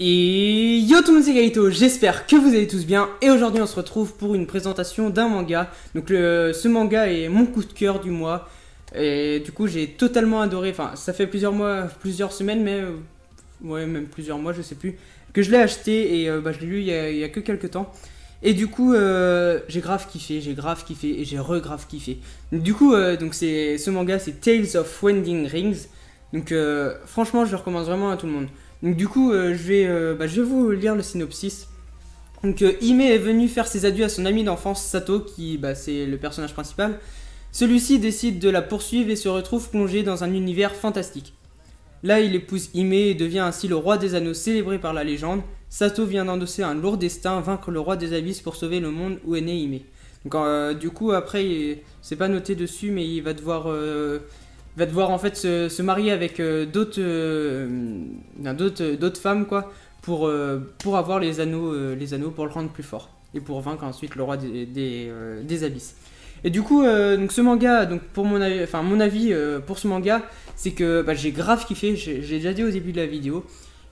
Et yo tout le monde, c'est Gaito, j'espère que vous allez tous bien. Et aujourd'hui on se retrouve pour une présentation d'un manga. Donc ce manga est mon coup de cœur du mois. Et du coup j'ai totalement adoré, enfin ça fait plusieurs mois, plusieurs semaines, mais ouais, même plusieurs mois, je sais plus, que je l'ai acheté et je l'ai lu il y a que quelques temps. Et du coup j'ai grave kiffé et j'ai re-grave kiffé. Du coup donc ce manga c'est Tales of Winding Rings. Donc franchement je le recommande vraiment à tout le monde. Donc du coup je vais vous lire le synopsis. Donc Hime est venu faire ses adieux à son ami d'enfance Sato qui c'est le personnage principal. Celui-ci décide de la poursuivre et se retrouve plongé dans un univers fantastique. Là il épouse Hime et devient ainsi le roi des anneaux célébré par la légende. Sato vient d'endosser un lourd destin, vaincre le roi des abysses pour sauver le monde où est né Hime. Donc du coup après c'est pas noté dessus mais il va devoir en fait se marier avec d'autres femmes quoi pour avoir les anneaux pour le rendre plus fort et pour vaincre ensuite le roi des abysses. Et du coup donc ce manga, donc pour mon avis pour ce manga, c'est que j'ai grave kiffé, j'ai déjà dit au début de la vidéo.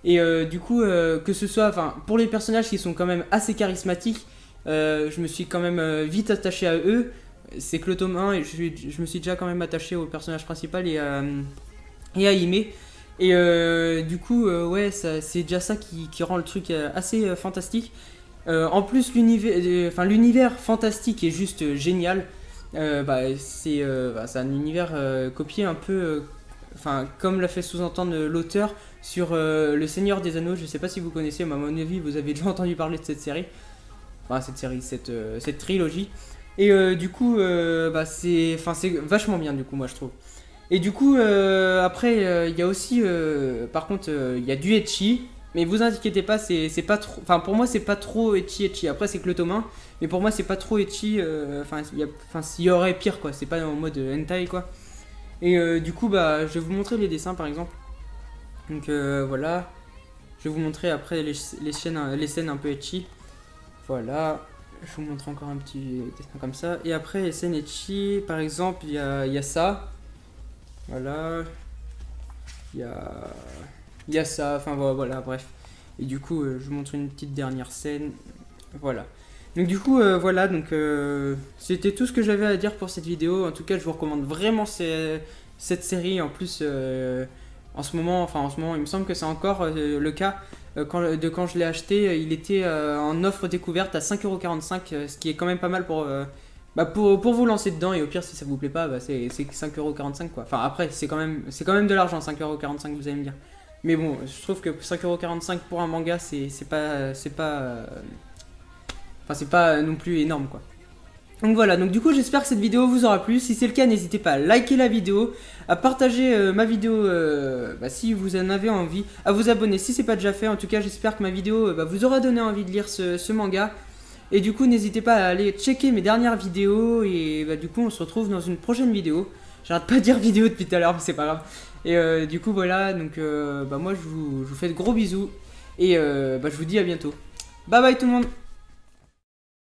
Et du coup que ce soit pour les personnages qui sont quand même assez charismatiques, je me suis quand même vite attaché à eux. C'est que le tome 1 et je me suis déjà quand même attaché au personnage principal et à Hime. Et du coup ouais c'est déjà ça qui rend le truc assez fantastique. En plus l'univers fantastique est juste génial. C'est un univers copié un peu comme l'a fait sous-entendre l'auteur sur le Seigneur des Anneaux. Je sais pas si vous connaissez, mais à mon avis vous avez déjà entendu parler de cette série. Cette trilogie. Et du coup c'est vachement bien du coup moi je trouve. Et du coup après il y a aussi par contre il y a du ecchi, mais vous inquiétez pas, c'est pas trop, pour moi c'est pas trop ecchi. Après c'est que le tome 1, mais pour moi c'est pas trop ecchi, s'il y aurait pire quoi, c'est pas en mode hentai quoi. Et du coup je vais vous montrer les dessins par exemple. Donc voilà, je vais vous montrer après les scènes un peu ecchi. Voilà, je vous montre encore un petit dessin comme ça. Et après les scènes ecchi, par exemple il y a ça. Voilà, il y a ça, voilà, bref. Et du coup je vous montre une petite dernière scène. Voilà. Donc du coup voilà, donc c'était tout ce que j'avais à dire pour cette vidéo. En tout cas je vous recommande vraiment cette série. En plus en ce moment il me semble que c'est encore le cas. Quand je l'ai acheté, il était en offre découverte à 5,45€, ce qui est quand même pas mal pour vous lancer dedans. Et au pire si ça vous plaît pas, c'est 5,45€ quoi. Enfin après c'est quand même de l'argent, 5,45€, vous allez me dire. Mais bon, je trouve que 5,45€ pour un manga c'est pas non plus énorme quoi. Donc voilà, donc du coup j'espère que cette vidéo vous aura plu. Si c'est le cas, n'hésitez pas à liker la vidéo, à partager ma vidéo si vous en avez envie, à vous abonner si c'est pas déjà fait. En tout cas j'espère que ma vidéo vous aura donné envie de lire ce manga. Et du coup n'hésitez pas à aller checker mes dernières vidéos. Et du coup on se retrouve dans une prochaine vidéo. J'arrête pas de dire vidéo depuis tout à l'heure mais c'est pas grave. Et du coup voilà, donc moi je vous fais de gros bisous. Et je vous dis à bientôt. Bye bye tout le monde.